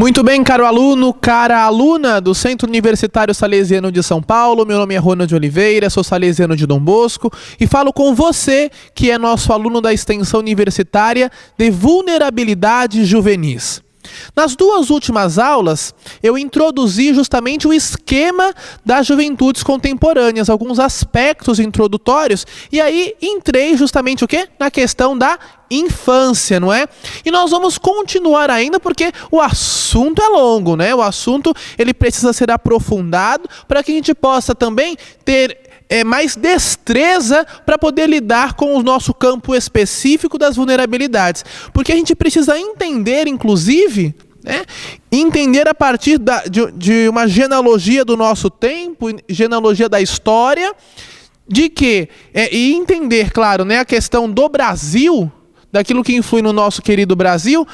Muito bem, caro aluno, cara aluna do Centro Universitário Salesiano de São Paulo. Meu nome é Ronald Oliveira, sou salesiano de Dom Bosco e falo com você que é nosso aluno da extensão universitária de vulnerabilidades juvenis. Nas duas últimas aulas, eu introduzi justamente o esquema das juventudes contemporâneas, alguns aspectos introdutórios, e aí entrei justamente o quê? Na questão da infância, não é? E nós vamos continuar ainda porque o assunto é longo, né? O assunto ele precisa ser aprofundado para que a gente possa também ter mais destreza para poder lidar com o nosso campo específico das vulnerabilidades. Porque a gente precisa entender, inclusive, entender a partir de uma genealogia do nosso tempo, genealogia da história, de que, e entender, claro, a questão do Brasil, daquilo que influi no nosso querido Brasil,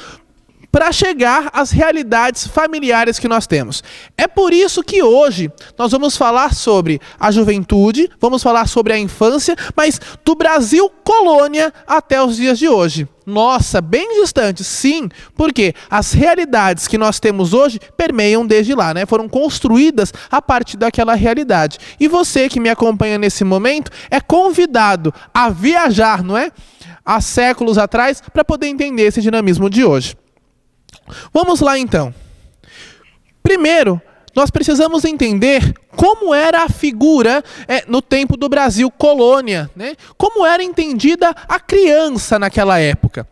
para chegar às realidades familiares que nós temos. É por isso que hoje nós vamos falar sobre a juventude, vamos falar sobre a infância, mas do Brasil colônia até os dias de hoje. Nossa, bem distante, sim, porque as realidades que nós temos hoje permeiam desde lá, foram construídas a partir daquela realidade. E você que me acompanha nesse momento é convidado a viajar, há séculos atrás, para poder entender esse dinamismo de hoje. Vamos lá então. Primeiro, nós precisamos entender como era a figura no tempo do Brasil colônia, como era entendida a criança naquela época.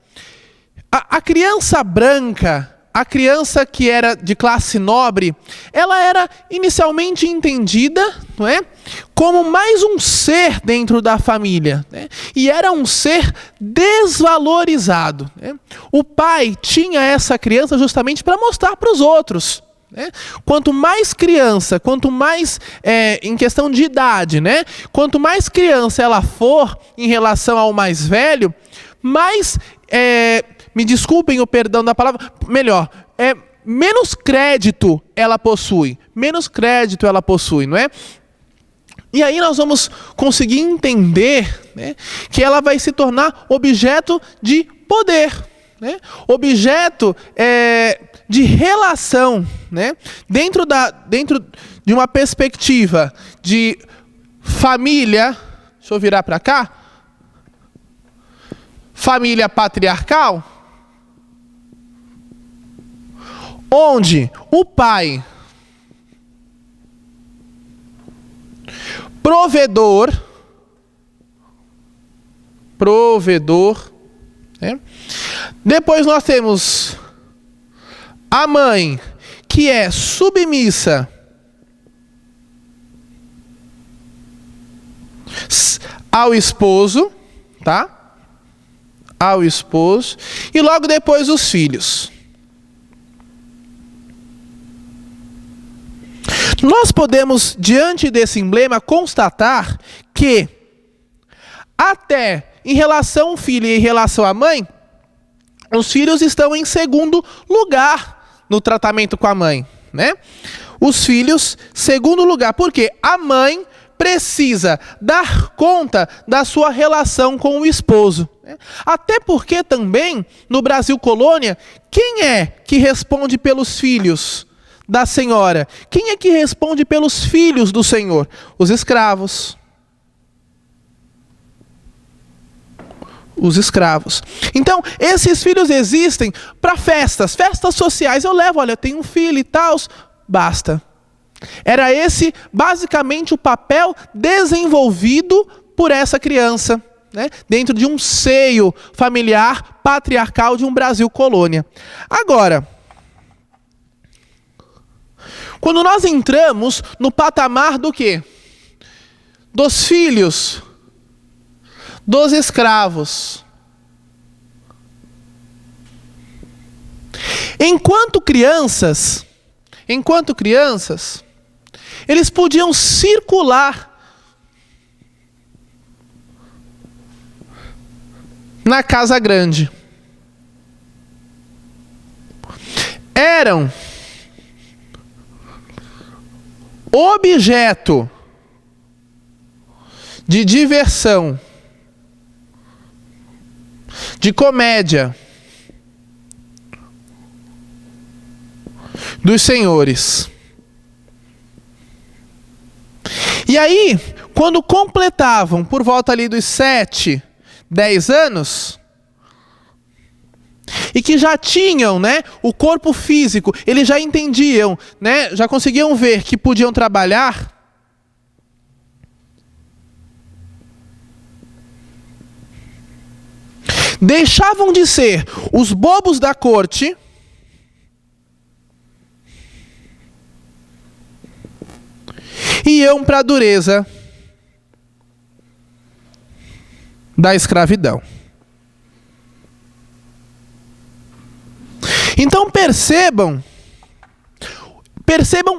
A criança branca, a criança que era de classe nobre, ela era inicialmente entendida, como mais um ser dentro da família, e era um ser desvalorizado. O pai tinha essa criança justamente para mostrar para os outros. Quanto mais criança, quanto mais em questão de idade, quanto mais criança ela for em relação ao mais velho, mais, me desculpem o perdão da palavra, melhor, menos crédito ela possui, não é? E aí nós vamos conseguir entender que ela vai se tornar objeto de poder, objeto de relação, dentro de uma perspectiva de família, deixa eu virar para cá, família patriarcal, onde o pai provedor, Depois nós temos a mãe, que é submissa ao esposo, ao esposo, e logo depois os filhos. Nós podemos, diante desse emblema, constatar que até em relação ao filho e em relação à mãe, os filhos estão em segundo lugar no tratamento com a mãe, Os filhos, segundo lugar, porque a mãe precisa dar conta da sua relação com o esposo. Até porque também, no Brasil colônia, quem é que responde pelos filhos da senhora? Quem é que responde pelos filhos do senhor? Os escravos. Os escravos. Então, esses filhos existem para festas sociais. Eu levo, olha, eu tenho um filho e tal, basta. Era esse, basicamente, o papel desenvolvido por essa criança, dentro de um seio familiar patriarcal de um Brasil colônia. Agora, quando nós entramos no patamar do quê? Dos filhos, dos escravos. Enquanto crianças, eles podiam circular na casa grande. Eram objeto de diversão, de comédia, dos senhores. E aí, quando completavam por volta ali dos 7, 10 anos, e que já tinham, né, o corpo físico, eles já entendiam, né, já conseguiam ver que podiam trabalhar, deixavam de ser os bobos da corte e iam para a dureza da escravidão. Então percebam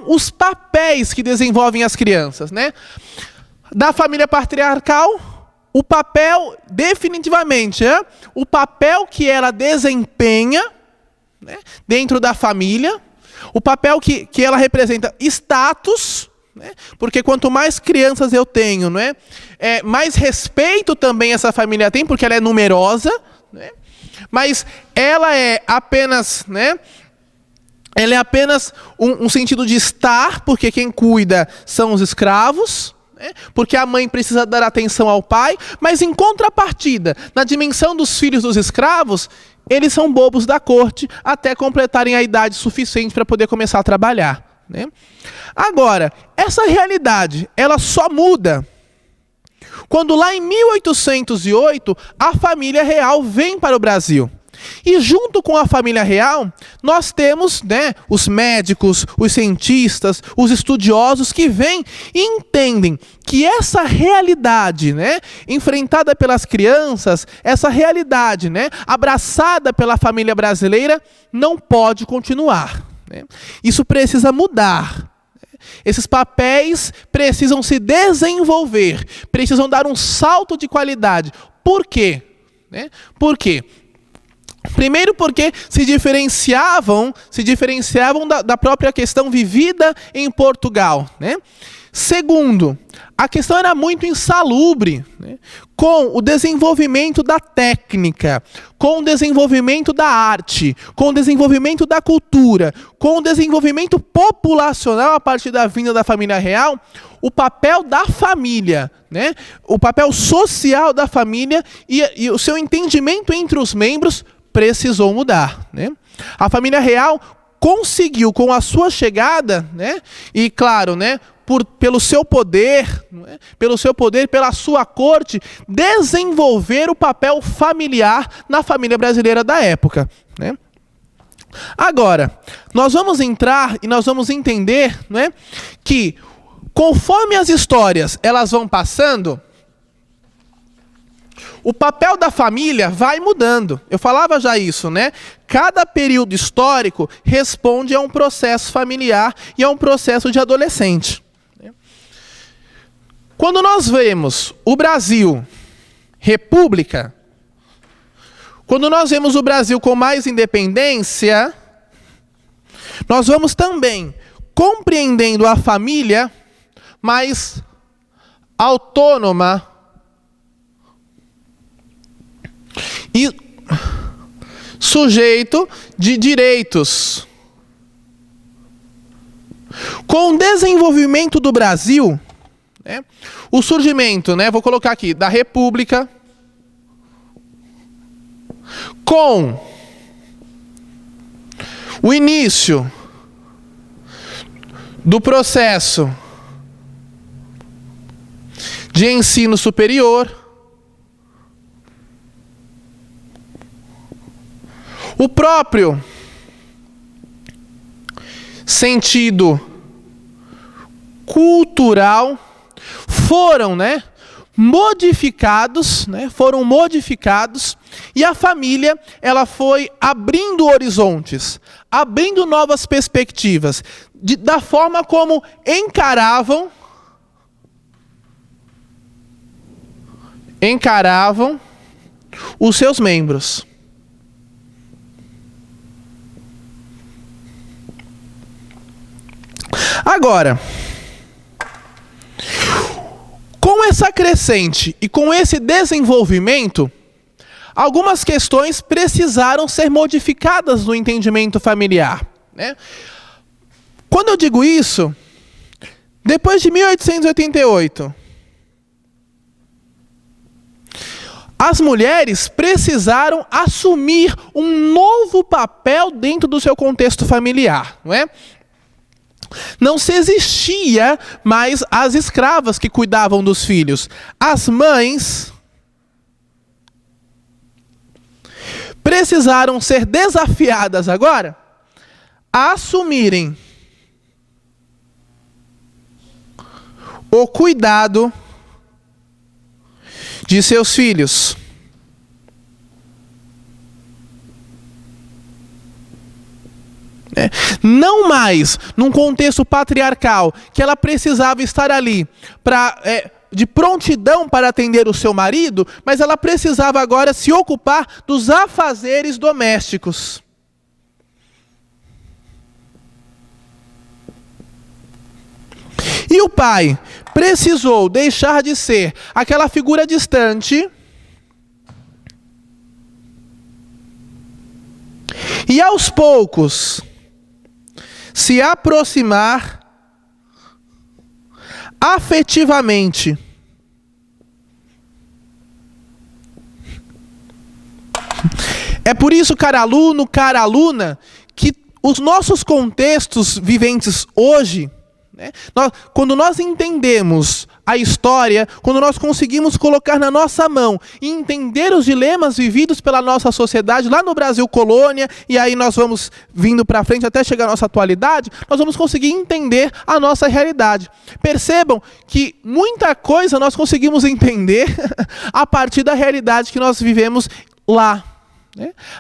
os papéis que desenvolvem as crianças, né? Da família patriarcal, o papel definitivamente, o papel que ela desempenha, né, dentro da família, o papel que ela representa status, né, porque quanto mais crianças eu tenho, né, mais respeito também essa família tem, porque ela é numerosa, né, mas ela é apenas, né, ela é apenas um sentido de estar, porque quem cuida são os escravos, né, porque a mãe precisa dar atenção ao pai, mas em contrapartida, na dimensão dos filhos dos escravos, eles são bobos da corte até completarem a idade suficiente para poder começar a trabalhar, né? Agora, essa realidade, ela só muda quando lá em 1808 a família real vem para o Brasil. E junto com a família real, nós temos, né, os médicos, os cientistas, os estudiosos que vêm e entendem que essa realidade, né, enfrentada pelas crianças, essa realidade, né, abraçada pela família brasileira, não pode continuar, né? Isso precisa mudar. Esses papéis precisam se desenvolver, precisam dar um salto de qualidade. Por quê? Né? Por quê? Primeiro porque se diferenciavam da própria questão vivida em Portugal, né? Segundo, a questão era muito insalubre, né, com o desenvolvimento da técnica, com o desenvolvimento da arte, com o desenvolvimento da cultura, com o desenvolvimento populacional a partir da vinda da família real, o papel da família, né, o papel social da família e o seu entendimento entre os membros precisou mudar, né? A família real conseguiu, com a sua chegada, né, e claro, né, pelo seu poder, né, pela sua corte, desenvolver o papel familiar na família brasileira da época, né? Agora, nós vamos entrar e nós vamos entender, né, que conforme as histórias elas vão passando, o papel da família vai mudando. Eu falava já isso, né? Cada período histórico responde a um processo familiar e a um processo de adolescente. Quando nós vemos o Brasil república, quando nós vemos o Brasil com mais independência, nós vamos também compreendendo a família mais autônoma e sujeito de direitos. Com o desenvolvimento do Brasil, né, o surgimento, né, vou colocar aqui, da República, com o início do processo de ensino superior, o próprio sentido cultural foram, né, modificados, e a família ela foi abrindo horizontes, abrindo novas perspectivas, da forma como encaravam os seus membros. Agora, com essa crescente e com esse desenvolvimento, algumas questões precisaram ser modificadas no entendimento familiar, né? Quando eu digo isso, depois de 1888, as mulheres precisaram assumir um novo papel dentro do seu contexto familiar, não é? Não se existia mais as escravas que cuidavam dos filhos. As mães precisaram ser desafiadas agora a assumirem o cuidado de seus filhos. Não mais num contexto patriarcal, que ela precisava estar ali de prontidão para atender o seu marido, mas ela precisava agora se ocupar dos afazeres domésticos. E o pai precisou deixar de ser aquela figura distante e aos poucos se aproximar afetivamente. É por isso, cara aluno, cara aluna, que os nossos contextos viventes hoje, quando nós entendemos a história, quando nós conseguimos colocar na nossa mão e entender os dilemas vividos pela nossa sociedade lá no Brasil colônia, e aí nós vamos vindo para frente até chegar à nossa atualidade, nós vamos conseguir entender a nossa realidade. Percebam que muita coisa nós conseguimos entender a partir da realidade que nós vivemos lá.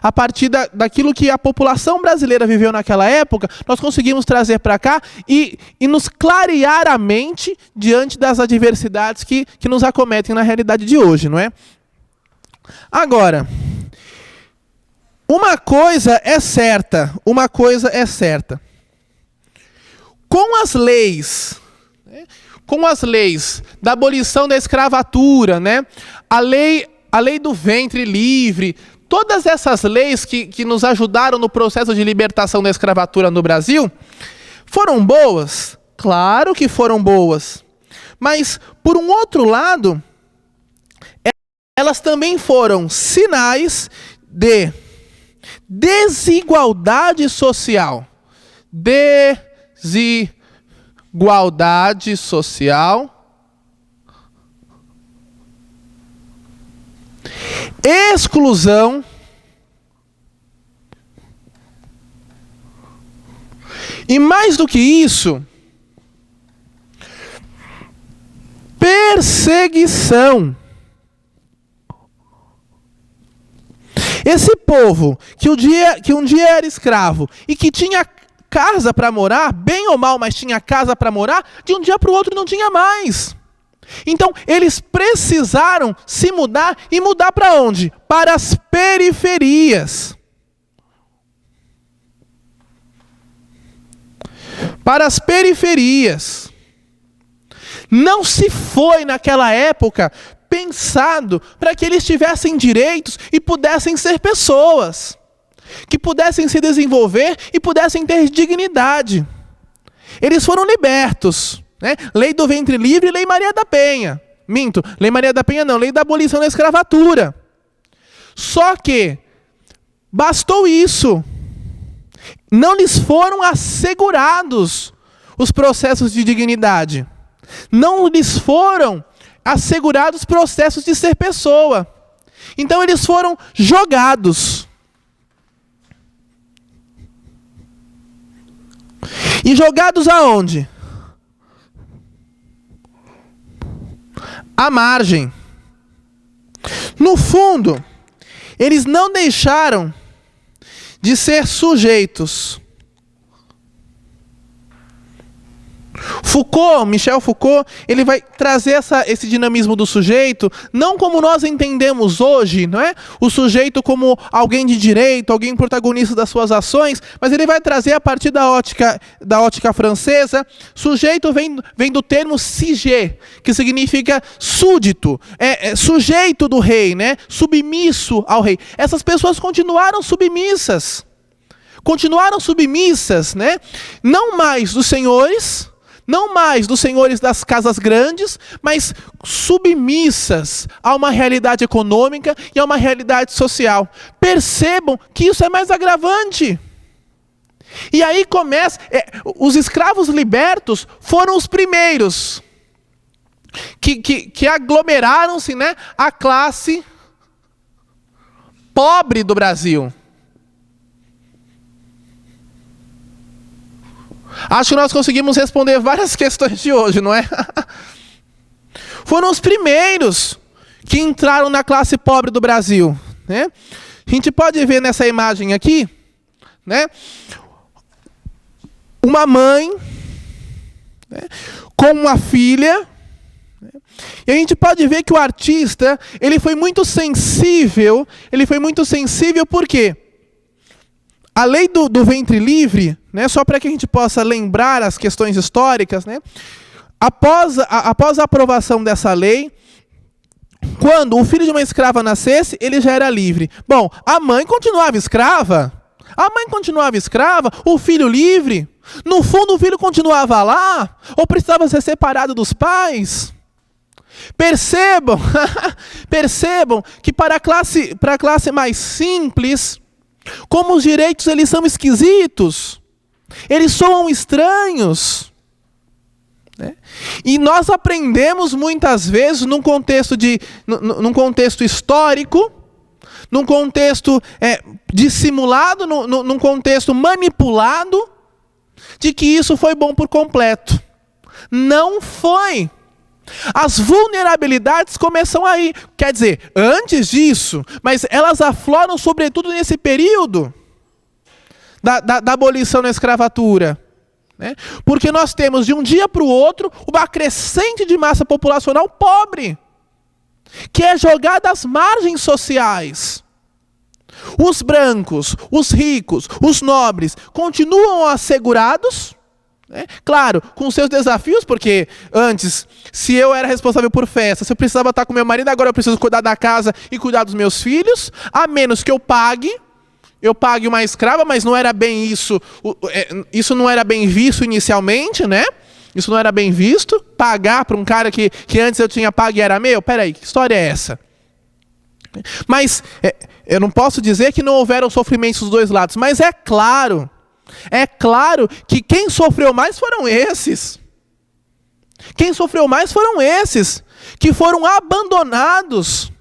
A partir daquilo que a população brasileira viveu naquela época, nós conseguimos trazer para cá e nos clarear a mente diante das adversidades que nos acometem na realidade de hoje, não é? Agora, uma coisa é certa. Com as leis da abolição da escravatura, a lei do ventre livre, todas essas leis que nos ajudaram no processo de libertação da escravatura no Brasil, foram boas? Claro que foram boas. Mas, por um outro lado, elas também foram sinais de desigualdade social. Desigualdade social. Exclusão e, mais do que isso, perseguição. Esse povo que um dia era escravo e que tinha casa para morar, bem ou mal, mas tinha casa para morar, de um dia para o outro não tinha mais. Então, eles precisaram se mudar, e mudar para onde? Para as periferias. Para as periferias. Não se foi, naquela época, pensado para que eles tivessem direitos e pudessem ser pessoas, que pudessem se desenvolver e pudessem ter dignidade. Eles foram libertos. Lei do ventre livre e Lei Maria da Penha. Minto, Lei Maria da Penha não, Lei da abolição da escravatura. Só que bastou isso. Não lhes foram assegurados os processos de dignidade. Não lhes foram assegurados os processos de ser pessoa. Então eles foram jogados. E jogados aonde? À margem. No fundo, eles não deixaram de ser sujeitos. Michel Foucault, ele vai trazer esse dinamismo do sujeito, não como nós entendemos hoje, não é? O sujeito como alguém de direito, alguém protagonista das suas ações, mas ele vai trazer a partir da ótica francesa. Sujeito vem do termo sujet, que significa súdito, sujeito do rei, submisso ao rei. Essas pessoas continuaram submissas. continuaram submissas, né? Não mais dos senhores, não mais dos senhores das casas grandes, mas submissas a uma realidade econômica e a uma realidade social. Percebam que isso é mais agravante. E aí começa, os escravos libertos foram os primeiros que aglomeraram-se, né, a classe pobre do Brasil. Acho que nós conseguimos responder várias questões de hoje, não é? Foram os primeiros que entraram na classe pobre do Brasil, né? A gente pode ver nessa imagem aqui, né, uma mãe, né, com uma filha, né? E a gente pode ver que o artista, ele foi muito sensível por quê? A lei do ventre livre, né, só para que a gente possa lembrar as questões históricas, né, após a aprovação dessa lei, quando o filho de uma escrava nascesse, ele já era livre. Bom, a mãe continuava escrava, o filho livre. No fundo, o filho continuava lá, ou precisava ser separado dos pais. Percebam, percebam que para a classe mais simples, como os direitos eles são esquisitos, eles soam estranhos, né? E nós aprendemos muitas vezes num contexto histórico, num contexto dissimulado, num contexto manipulado, de que isso foi bom por completo. Não foi. As vulnerabilidades começam aí. Quer dizer, antes disso, mas elas afloram sobretudo nesse período da abolição da escravatura, né? Porque nós temos de um dia para o outro uma crescente de massa populacional pobre, que é jogada às margens sociais. Os brancos, os ricos, os nobres continuam assegurados, né? Claro, com seus desafios, porque antes, se eu era responsável por festa, se eu precisava estar com meu marido, agora eu preciso cuidar da casa e cuidar dos meus filhos, a menos que eu pague uma escrava, mas não era bem isso, isso não era bem visto inicialmente, né? Isso não era bem visto, pagar para um cara que antes eu tinha pago e era meu. Peraí, que história é essa? Mas eu não posso dizer que não houveram sofrimentos dos dois lados, mas é claro que quem sofreu mais foram esses. Quem sofreu mais foram esses, que foram abandonados,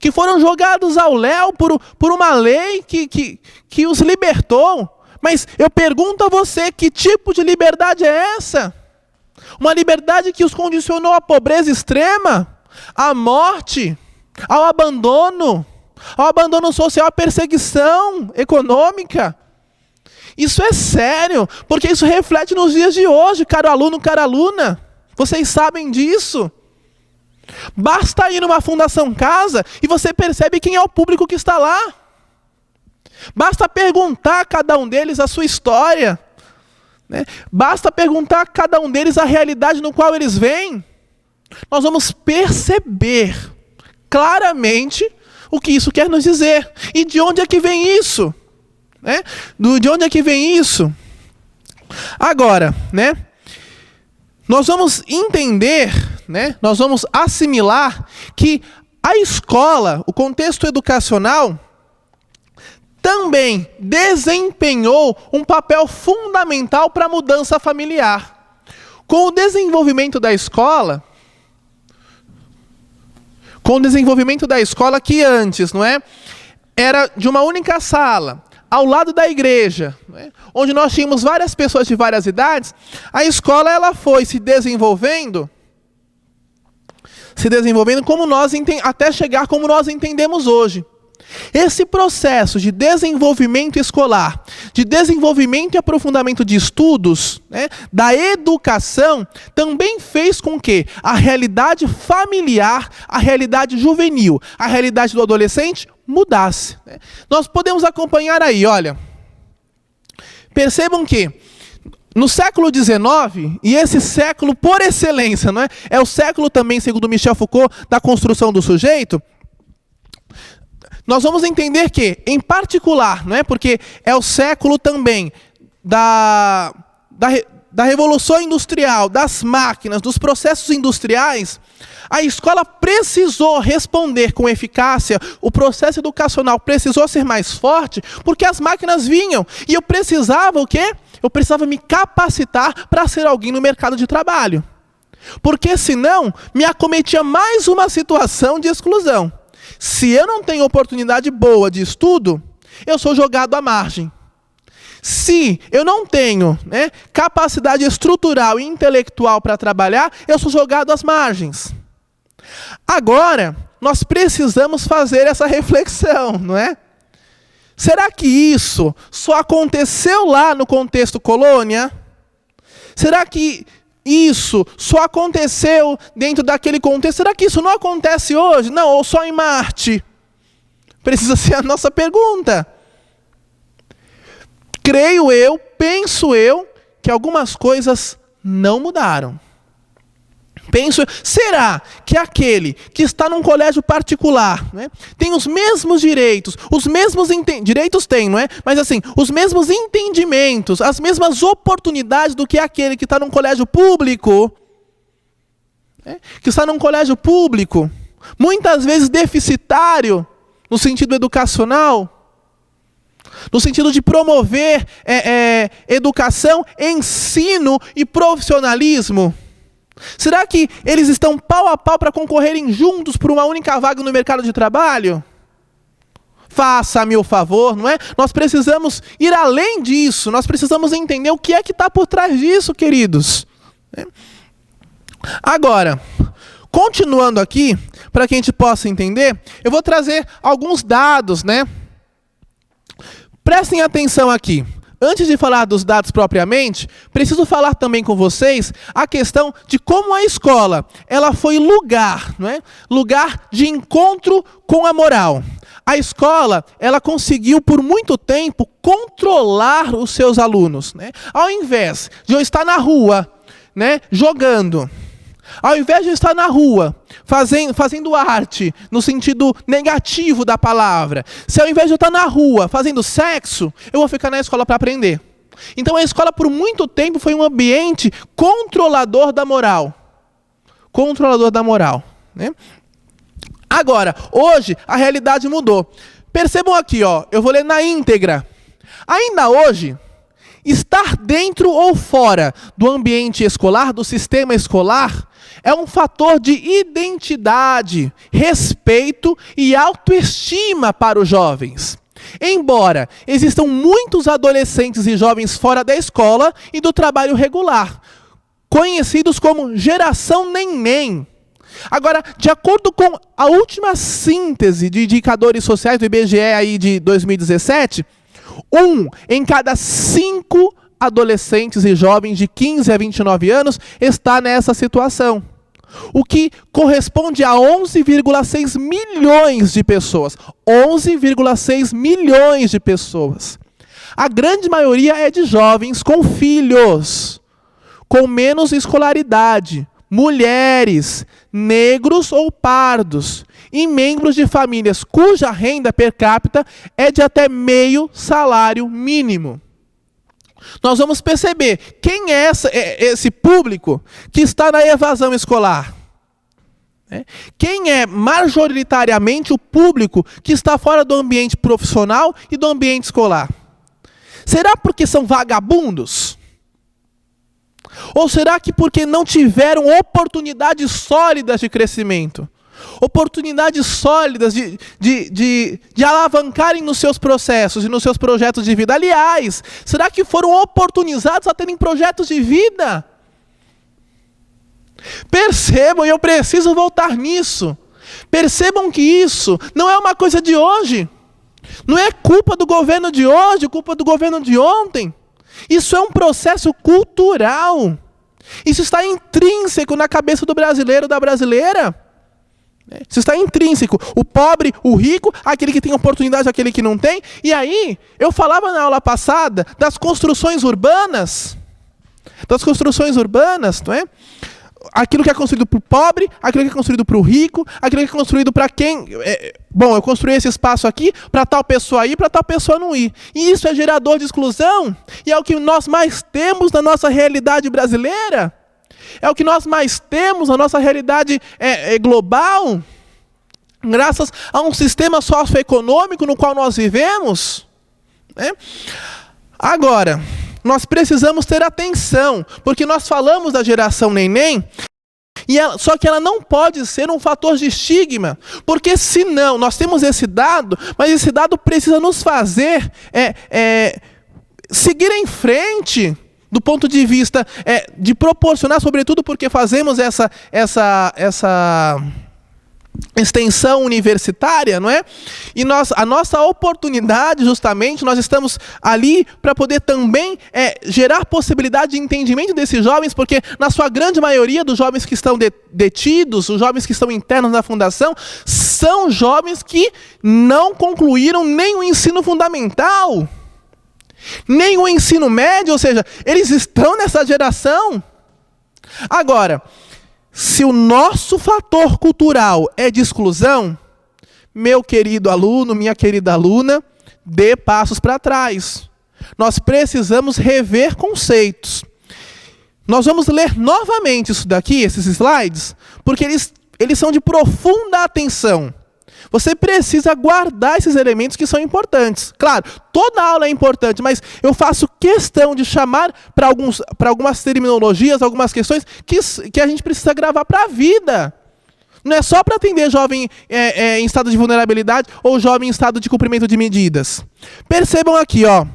que foram jogados ao léu por uma lei que os libertou. Mas eu pergunto a você, que tipo de liberdade é essa? Uma liberdade que os condicionou à pobreza extrema, à morte, ao abandono social, à perseguição econômica. Isso é sério, porque isso reflete nos dias de hoje, caro aluno, cara aluna. Vocês sabem disso. Basta ir numa Fundação Casa e você percebe quem é o público que está lá. Basta perguntar a cada um deles a sua história, né? Basta perguntar a cada um deles a realidade no qual eles vêm. Nós vamos perceber claramente o que isso quer nos dizer. E de onde é que vem isso? Né? De onde é que vem isso? Agora, né, nós vamos entender, né, nós vamos assimilar que a escola, o contexto educacional, também desempenhou um papel fundamental para a mudança familiar. Com o desenvolvimento da escola, que antes, não é, era de uma única sala, ao lado da igreja, né, onde nós tínhamos várias pessoas de várias idades, a escola ela foi se desenvolvendo como até chegar como nós entendemos hoje. Esse processo de desenvolvimento escolar, de desenvolvimento e aprofundamento de estudos, né, da educação, também fez com que a realidade familiar, a realidade juvenil, a realidade do adolescente mudasse, né? Nós podemos acompanhar aí, olha, percebam que no século XIX, e esse século por excelência, não é? É o século também, segundo Michel Foucault, da construção do sujeito. Nós vamos entender que, em particular, não é? Porque é o século também da Revolução Industrial, das máquinas, dos processos industriais, a escola precisou responder com eficácia, o processo educacional precisou ser mais forte, porque as máquinas vinham. E eu precisava o quê? Eu precisava me capacitar para ser alguém no mercado de trabalho. Porque senão, me acometia mais uma situação de exclusão. Se eu não tenho oportunidade boa de estudo, eu sou jogado à margem. Se eu não tenho, né, capacidade estrutural e intelectual para trabalhar, eu sou jogado às margens. Agora, nós precisamos fazer essa reflexão, não é? Será que isso só aconteceu lá no contexto colônia? Será que isso só aconteceu dentro daquele contexto? Será que isso não acontece hoje? Não, ou só em Marte? Precisa ser a nossa pergunta. Creio eu, penso eu, que algumas coisas não mudaram. Será que aquele que está num colégio particular, né, tem os mesmos direitos, os mesmos direitos tem, não é? Mas assim, os mesmos entendimentos, as mesmas oportunidades do que aquele que está num colégio público, né, que está num colégio público, muitas vezes deficitário no sentido educacional, no sentido de promover educação, ensino e profissionalismo? Será que eles estão pau a pau para concorrerem juntos por uma única vaga no mercado de trabalho? Faça-me o favor, não é? Nós precisamos ir além disso, nós precisamos entender o que é que está por trás disso, queridos. Agora, continuando aqui, para que a gente possa entender, eu vou trazer alguns dados, né? Prestem atenção aqui. Antes de falar dos dados propriamente, preciso falar também com vocês a questão de como a escola ela foi lugar, não é? Lugar de encontro com a moral. A escola ela conseguiu por muito tempo controlar os seus alunos, né? Ao invés de eu estar na rua, né, jogando, ao invés de eu estar na rua fazendo arte no sentido negativo da palavra, se ao invés de eu estar na rua fazendo sexo, eu vou ficar na escola para aprender. Então a escola por muito tempo foi um ambiente controlador da moral. Controlador da moral, né? Agora, hoje a realidade mudou. Percebam aqui, ó, eu vou ler na íntegra. Ainda hoje, estar dentro ou fora do ambiente escolar, do sistema escolar, é um fator de identidade, respeito e autoestima para os jovens. Embora existam muitos adolescentes e jovens fora da escola e do trabalho regular, conhecidos como geração neném. Agora, de acordo com a última síntese de indicadores sociais do IBGE aí de 2017, 1 em cada 5 adolescentes e jovens de 15 a 29 anos está nessa situação. O que corresponde a 11,6 milhões de pessoas. 11,6 milhões de pessoas. A grande maioria é de jovens com filhos, com menos escolaridade, mulheres, negros ou pardos, e membros de famílias cuja renda per capita é de até meio salário mínimo. Nós vamos perceber quem é esse público que está na evasão escolar. Quem é majoritariamente o público que está fora do ambiente profissional e do ambiente escolar? Será porque são vagabundos? Ou será que porque não tiveram oportunidades sólidas de crescimento? Oportunidades sólidas de alavancarem nos seus processos e nos seus projetos de vida. Aliás, será que foram oportunizados a terem projetos de vida? Percebam, e eu preciso voltar nisso. Percebam que isso não é uma coisa de hoje. Não é culpa do governo de hoje, culpa do governo de ontem. Isso é um processo cultural. Isso está intrínseco na cabeça do brasileiro, da brasileira. Isso está intrínseco. O pobre, o rico, aquele que tem oportunidade, aquele que não tem. E aí, eu falava na aula passada das construções urbanas. Das construções urbanas, não é? aquilo que é construído para o pobre, aquilo que é construído para o rico, aquilo que é construído para quem... bom, eu construí esse espaço aqui para tal pessoa ir, para tal pessoa não ir. E isso é gerador de exclusão, e é o que nós mais temos na nossa realidade brasileira, é o que nós mais temos na nossa realidade global, graças a um sistema socioeconômico no qual nós vivemos. Né? Agora, nós precisamos ter atenção, porque nós falamos da geração neném, só que ela não pode ser um fator de estigma, porque senão, nós temos esse dado, mas esse dado precisa nos fazer seguir em frente, do ponto de vista de proporcionar, sobretudo porque fazemos essa extensão universitária, não é? E a nossa oportunidade, justamente, nós estamos ali para poder também gerar possibilidade de entendimento desses jovens, porque na sua grande maioria dos jovens que estão detidos, os jovens que estão internos na fundação, são jovens que não concluíram nem o ensino fundamental, nem o ensino médio, ou seja, eles estão nessa geração. Agora, se o nosso fator cultural é de exclusão, meu querido aluno, minha querida aluna, dê passos para trás. Nós precisamos rever conceitos. Nós vamos ler novamente isso daqui, esses slides, porque eles são de profunda atenção. Você precisa guardar esses elementos que são importantes. Claro, toda aula é importante, mas eu faço questão de chamar para algumas terminologias, algumas questões que a gente precisa gravar para a vida. Não é só para atender jovem em estado de vulnerabilidade ou jovem em estado de cumprimento de medidas. Percebam aqui, ó.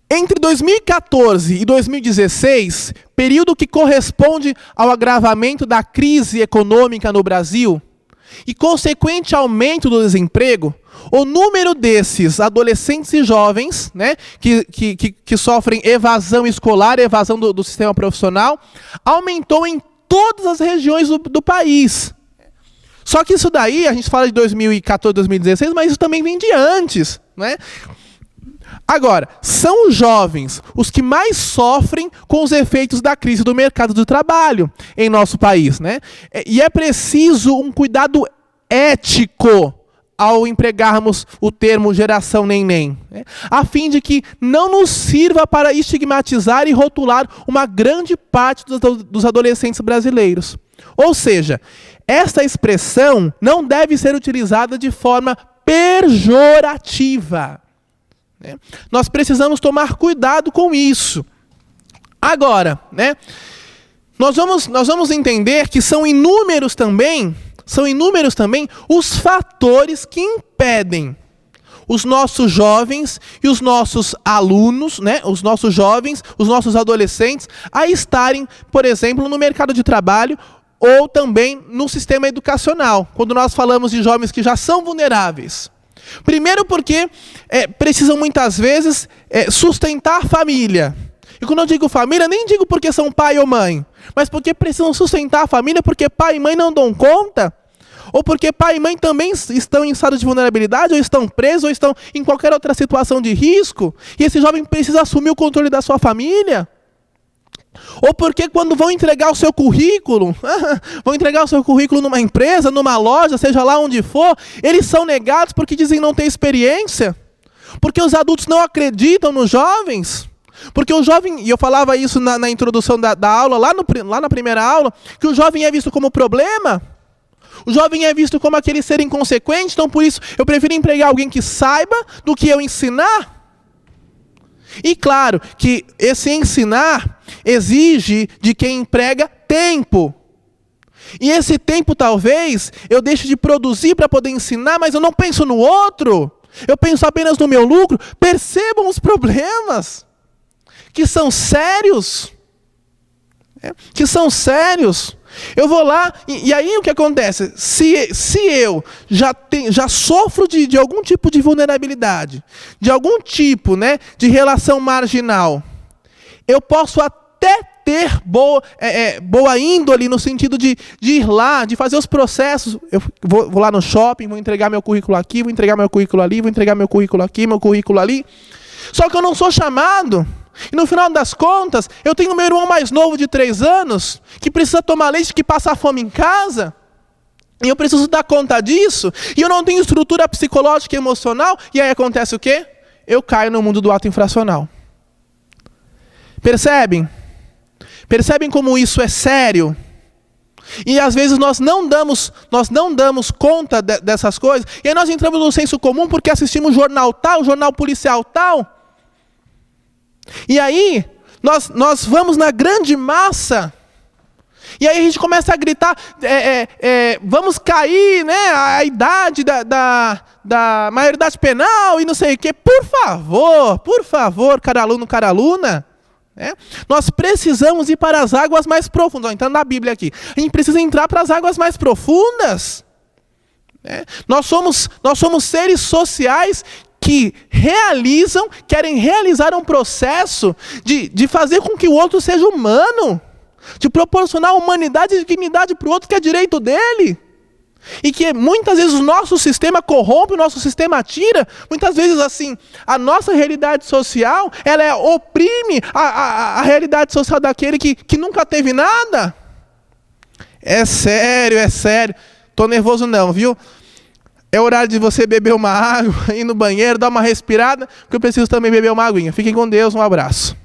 Entre 2014 e 2016, período que corresponde ao agravamento da crise econômica no Brasil, e consequente aumento do desemprego, o número desses adolescentes e jovens, né, que sofrem evasão escolar, evasão do sistema profissional, aumentou em todas as regiões do país. Só que isso daí, a gente fala de 2014, 2016, mas isso também vem de antes. Né? Agora, são os jovens os que mais sofrem com os efeitos da crise do mercado do trabalho em nosso país. Né? E é preciso um cuidado ético ao empregarmos o termo geração neném, né? A fim de que não nos sirva para estigmatizar e rotular uma grande parte dos adolescentes brasileiros. Ou seja, esta expressão não deve ser utilizada de forma pejorativa. Né? Nós precisamos tomar cuidado com isso. Agora, né, nós vamos entender que são inúmeros também os fatores que impedem os nossos jovens e os nossos alunos, né, os nossos jovens, os nossos adolescentes, a estarem, por exemplo, no mercado de trabalho ou também no sistema educacional, quando nós falamos de jovens que já são vulneráveis. Primeiro porque precisam muitas vezes sustentar família. E quando eu digo família, nem digo porque são pai ou mãe, mas porque precisam sustentar a família, porque pai e mãe não dão conta, ou porque pai e mãe também estão em estado de vulnerabilidade, ou estão presos, ou estão em qualquer outra situação de risco, e esse jovem precisa assumir o controle da sua família. Ou porque quando vão entregar o seu currículo, numa empresa, numa loja, seja lá onde for, eles são negados porque dizem não ter experiência, porque os adultos não acreditam nos jovens. Porque o jovem, e eu falava isso na introdução da aula, lá na primeira aula, que o jovem é visto como problema, o jovem é visto como aquele ser inconsequente, então por isso eu prefiro empregar alguém que saiba do que eu ensinar. E claro que esse ensinar exige de quem emprega tempo. E esse tempo talvez eu deixe de produzir para poder ensinar, mas eu não penso no outro, eu penso apenas no meu lucro. Percebam os problemas, que são sérios. Que são sérios. Eu vou lá, e aí o que acontece? Se eu já sofro de algum tipo de vulnerabilidade, de algum tipo, né, de relação marginal, eu posso até ter boa índole no sentido de ir lá, de fazer os processos. Eu vou lá no shopping, vou entregar meu currículo aqui, vou entregar meu currículo ali, vou entregar meu currículo aqui, meu currículo ali. Só que eu não sou chamado E no final das contas, eu tenho meu irmão mais novo de 3 anos, que precisa tomar leite, que passa fome em casa, e eu preciso dar conta disso, e eu não tenho estrutura psicológica e emocional, e aí acontece o quê? Eu caio no mundo do ato infracional. Percebem? Percebem como isso é sério? E às vezes nós não damos conta dessas coisas, e aí nós entramos no senso comum porque assistimos jornal tal, jornal policial tal, e aí nós vamos na grande massa, e aí a gente começa a gritar, vamos cair, né, a idade da maioridade penal e não sei o quê. Por favor, cara aluna. Nós precisamos ir para as águas mais profundas. Entrando na Bíblia aqui. A gente precisa entrar para as águas mais profundas. Nós somos seres sociais que querem realizar um processo de fazer com que o outro seja humano, de proporcionar humanidade e dignidade para o outro, que é direito dele. E que muitas vezes o nosso sistema corrompe, o nosso sistema tira. Muitas vezes assim, a nossa realidade social, ela oprime a realidade social daquele que nunca teve nada. É sério. Tô nervoso não, viu? É horário de você beber uma água, ir no banheiro, dar uma respirada, porque eu preciso também beber uma aguinha. Fiquem com Deus, um abraço.